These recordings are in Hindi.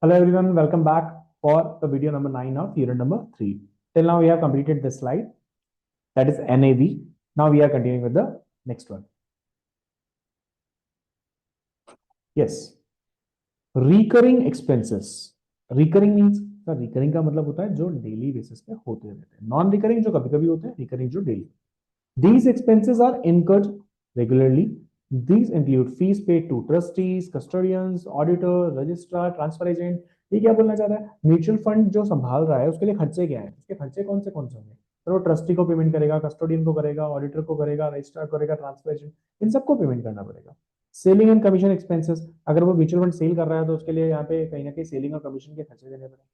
Hello everyone, welcome back for the video number 9 of unit number 3. Till now we have completed this slide, that is NAV. Now we are continuing with the next one. Yes, recurring expenses. Recurring means recurring का मतलब होता है जो डेली बेसिस पे होते रहते हैं, नॉन रिकरिंग जो कभी कभी होते हैं, रिकरिंग जो daily. These expenses are incurred regularly. These include fees paid to trustees, custodians, auditor, registrar, transfer agent. ये क्या बोलना चाहता है? म्यूचुअल फंड जो संभाल रहा है उसके लिए खर्चे क्या है, उसके खर्चे कौन से होंगे? तो वो ट्रस्टी को पेमेंट करेगा, कस्टोडियन को करेगा, ऑडिटर को करेगा, रजिस्ट्रार करेगा, ट्रांसफर एजेंट, इन सबको पेमेंट करना पड़ेगा. सेलिंग एंड कमीशन एक्सपेंसेस, अगर वो म्यूचुअल फंड सेल कर रहा है तो उसके लिए यहाँ पे कहीं ना कहीं सेलिंग और कमीशन के खर्चे देने पड़ेंगे.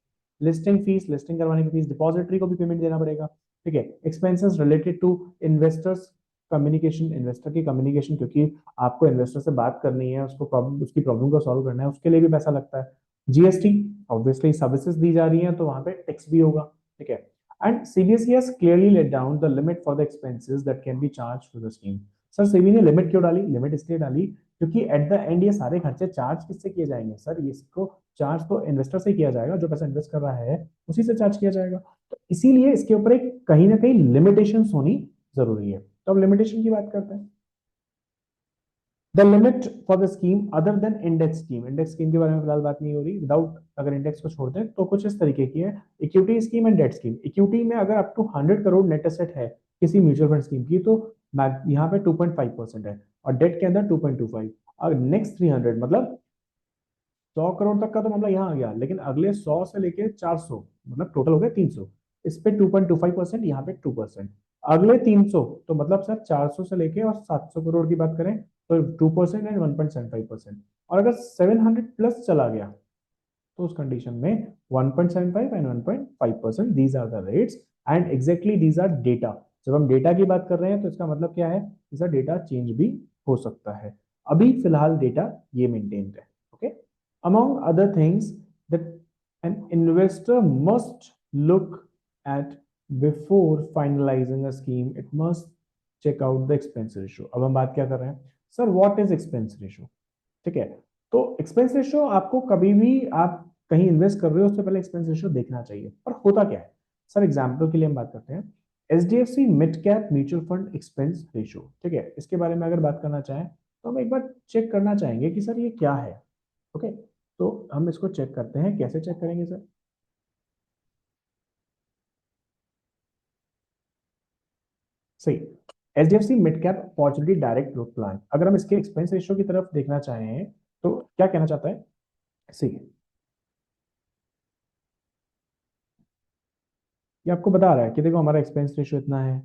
लिस्टिंग फीस, लिस्टिंग करवाने की फीस, डिपॉजिटरी को भी पेमेंट देना पड़ेगा. ठीक है. Expenses related to investors communication, investor की कम्युनिकेशन, क्योंकि आपको इन्वेस्टर से बात करनी है, उसको प्रॉब्लम, उसकी प्रॉब्लम को सॉल्व करना है, उसके लिए भी पैसा लगता है. जीएसटी, ऑब्वियसली सर्विसेज दी जा रही हैं तो वहां पे टैक्स भी होगा. ठीक है. And CBSE has clearly let down the limit for the expenses that can be charge to the scheme. Sir SEBI ने लिमिट क्यों डाली? लिमिट इसलिए डाली क्योंकि एट द एंड ये सारे खर्चे चार्ज किससे किए जाएंगे? सर इसको चार्ज तो इन्वेस्टर से किया जाएगा, जो पैसा इन्वेस्ट कर रहा है उसी से चार्ज किया जाएगा. तो इसीलिए इसके ऊपर एक कहीं ना कहीं लिमिटेशन होनी जरूरी है. तो अब लिमिटेशन की बात करते हैं. The limit for the scheme other than index scheme. Index scheme के बारे में फिलहाल बात नहीं हो रही. विदाउट, अगर इंडेक्स को छोड़ दें तो कुछ इस तरीके की है. Equity scheme and debt scheme. Equity में अगर up to 100 crore net asset है किसी म्यूचुअल फंड स्कीम की तो यहाँ पे 2.5% है, और डेट के अंदर 2.25. और नेक्स्ट 300 मतलब 100 करोड़ तक का तो मामला यहाँ आ गया, लेकिन अगले 100 से लेके 400 मतलब टोटल हो गया 300. इस पे 2.25%, यहाँ पे 2%. अगले 300 तो मतलब सर 400 से लेके और 700 करोड़ की बात करें तो 2% एंड 1.75%. और अगर 700 प्लस चला गया तो उस कंडीशन में 1.75 and 1.5%. These are the rates and exactly these are data. जब हम डेटा की बात कर रहे हैं तो इसका मतलब क्या है? इसका डेटा चेंज भी हो सकता है. अभी फिलहाल डेटा ये मेंटेन्ड है. Okay. Among other things that an investor must look at before finalizing a scheme, it must check out the expense ratio. अब हम बात क्या कर रहे हैं? Sir what is expense ratio? ठीक है. तो एक्सपेंस रेशियो आपको कभी भी आप कहीं इन्वेस्ट कर रहे हो उससे पहले एक्सपेंस रेशियो देखना चाहिए. पर होता क्या है? सर एग्जाम्पल के लिए हम बात करते हैं HDFC mid cap mutual fund expense ratio. ठीक है. इसके बारे में अगर बात करना चाहें तो हम एक बार चेक करना चाहेंगे कि सर ये क्या है. ओके. तो हम इसको चेक करते हैं. कैसे चेक करेंगे सर? सही. HDFC mid cap opportunity direct growth plan, अगर हम इसके एक्सपेंस रेशियो की तरफ देखना चाहें तो क्या कहना चाहता है? सही. ये आपको बता रहा है कि देखो हमारा एक्सपेंस रेशियो इतना है,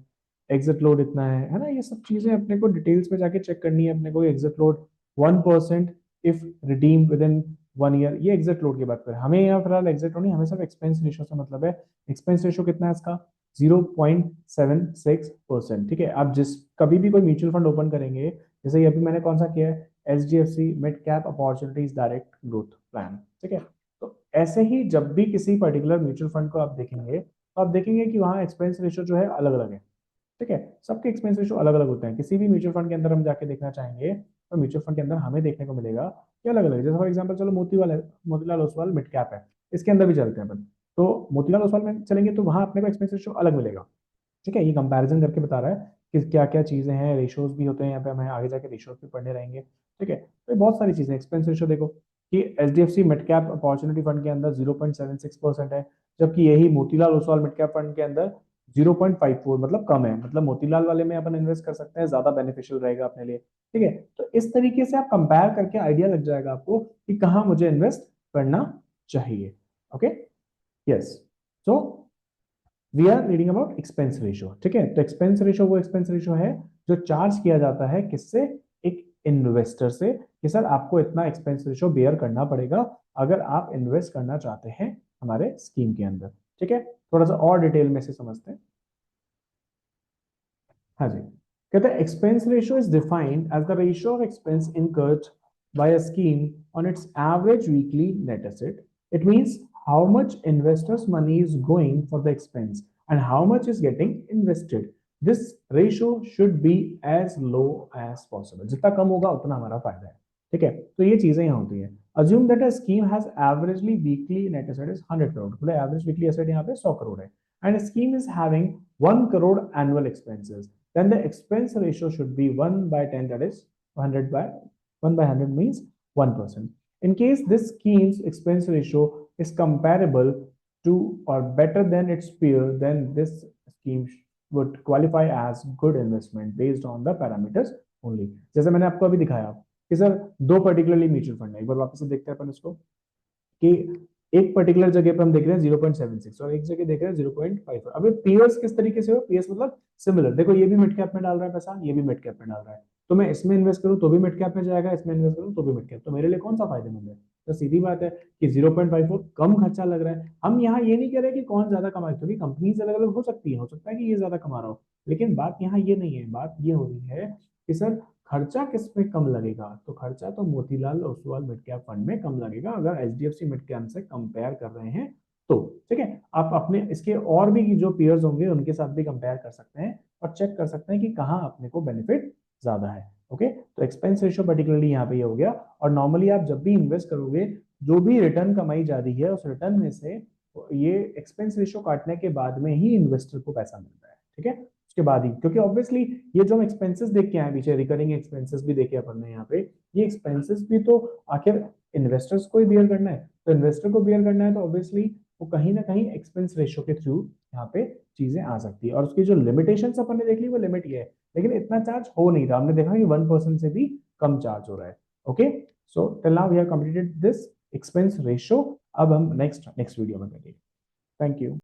एग्जिट लोड इतना है ना. ये सब चीजें अपने को डिटेल्स में जाके चेक करनी है. अपने को exit load 1% if redeem with in 1 year, ये एग्जिट लोड की बात करें. हमें यहाँ फिलहाल एग्जिट लोड नहीं, हमें सिर्फ एक्सपेंस रेशियो से मतलब है. एक्सपेंस रेशियो कितना है इसका? 0.76%. ठीक है. आप जिस कभी भी कोई म्यूचुअल फंड ओपन करेंगे, जैसे ये अभी मैंने कौन सा किया है, H D F C mid cap opportunities direct growth plan. ठीक है. तो ऐसे ही जब भी किसी पर्टिकुलर म्यूचुअल फंड को आप देखेंगे तो आप देखेंगे कि वहाँ एक्सपेंस रेशियो जो है अलग अलग है. ठीक है. सबके एक्सपेंस रेशियो अलग अलग होते हैं. किसी भी म्यूचुअल फंड के अंदर हम जाके देखना चाहेंगे तो म्यूचुअल फंड के अंदर हमें देखने को मिलेगा कि अलग अलग है. जैसे फॉर एग्जाम्पल चलो मोतीलाल ओसवाल मिड कैप है, इसके अंदर भी चलते हैं अपन. तो मोतीलाल ओसवाल में चलेंगे तो वहां अपने को एक्सपेंस रेशियो अलग मिलेगा. ठीक है. ये कंपैरिजन करके बता रहा है कि क्या क्या चीजें हैं. रेशियोज भी होते हैं यहाँ पे, हमें आगे जाके रेशियोज भी पढ़ने रहेंगे. ठीक है. तो ये बहुत सारी चीजें. एक्सपेंस रेशियो देखो कि H D F C mid cap opportunity fund के अंदर 0.76% है, जबकि यही Motilal Oswal mid cap fund के अंदर 0.54, मतलब कम है. मतलब मोतीलाल वाले में अपन इन्वेस्ट कर सकते हैं, ज्यादा बेनिफिशियल रहेगा अपने लिए. ठीक है. तो इस तरीके से आप कंपेयर करके आइडिया लग जाएगा आपको कि कहाँ मुझे इन्वेस्ट करना चाहिए. Okay. Yes. So we are reading about expense ratio. ठीक है. तो एक्सपेंस रेशियो वो एक्सपेंस रेशियो है जो चार्ज किया जाता है किससे? एक इन्वेस्टर से, कि सर आपको इतना एक्सपेंस रेशियो बेयर करना पड़ेगा अगर आप इन्वेस्ट करना चाहते हैं हमारे स्कीम के अंदर. ठीक है. थोड़ा सा और डिटेल में से समझते हैं. हाँ जी. कहते हैं expense ratio is defined as the ratio of expense incurred by a scheme on its average weekly net asset. It means how much investors' money is going for the expense and how much is getting invested. This ratio should be as low as possible. जितना कम होगा उतना हमारा फायदा है. ठीक है. तो ये चीजें यहाँ होती हैं. Assume that a scheme has averagely weekly net asset is 100 crore. बोले average weekly asset यहाँ पे 100 crore है, and a scheme is having 1 crore annual expenses. Then the expense ratio should be 1 by 10, that is 100 by 1 by 100 means 1%. In case this scheme's expense ratio is comparable to or better than its peer, then this scheme would qualify as good investment based on the parameters only. जैसे मैंने आपको अभी दिखाया कि सर दो पर्टिकुलरली म्यूचुअल फंड है, एक बार वापस से देखते हैं अपन इसको कि एक पर्टिकुलर जगह पे हम देख रहे हैं 0.76 और एक जगह देख रहे हैं 0.5। अब पीयर्स किस तरीके से हो, पीयर्स मतलब सिमिलर। देखो ये भी मिड कैप में डाल रहा है पैसा, ये भी मिड कैप में डाल रहा है, तो मैं इसमें इन्वेस्ट करूं तो भी मिड कैप में जाएगा, इसमें इन्वेस्ट करूं तो भी मिड कैप, तो मेरे लिए कौन सा फायदेमंद है? तो सीधी बात है कि 0.54 कम खर्चा लग रहा है। हम यहाँ ये नहीं कह रहे कि कौन ज्यादा कमा है, क्योंकि कंपनीज अलग अलग हो सकती है, हो सकता है कि ये ज्यादा कमा रहा हो, लेकिन बात यहाँ ये नहीं है। बात ये हो रही है कि सर खर्चा किस में कम लगेगा, तो खर्चा तो Motilal Oswal mid cap fund में कम लगेगा अगर एचडीएफसी मिड कैप से कंपेयर कर रहे हैं तो। ठीक है, आप अपने इसके और भी जो पीयर्स होंगे उनके साथ भी कंपेयर कर सकते हैं और चेक कर सकते हैं कि कहाँ अपने को बेनिफिट ज्यादा है। ओके, तो एक्सपेंस रेशियो पर्टिकुलरली यहाँ पे ये हो गया। और नॉर्मली आप जब भी इन्वेस्ट करोगे, जो भी रिटर्न कमाई जा रही है उस रिटर्न में से ये एक्सपेंस रेशियो काटने के बाद में ही इन्वेस्टर को पैसा मिलता है। ठीक है, उसके बाद ही, क्योंकि ऑब्वियसली ये जो हम एक्सपेंसेस देख के आए पीछे, रिकरिंग एक्सपेंसेस भी देखे अपन ने यहाँ पे, ये एक्सपेंसेस भी तो आखिर इन्वेस्टर्स को ही बियर करना है, तो इन्वेस्टर को बियर करना है तो ऑब्वियसली वो कहीं ना कहीं एक्सपेंस रेशियो के थ्रू यहाँ पे चीजें आ सकती है। और उसकी जो लिमिटेशन अपन ने देख ली वो लिमिट ये है, लेकिन इतना चार्ज हो नहीं रहा, हमने देखा कि 1% से भी कम चार्ज हो रहा है। Okay, so till now we have completed this expense ratio. अब हम नेक्स्ट वीडियो में करेंगे। Thank you.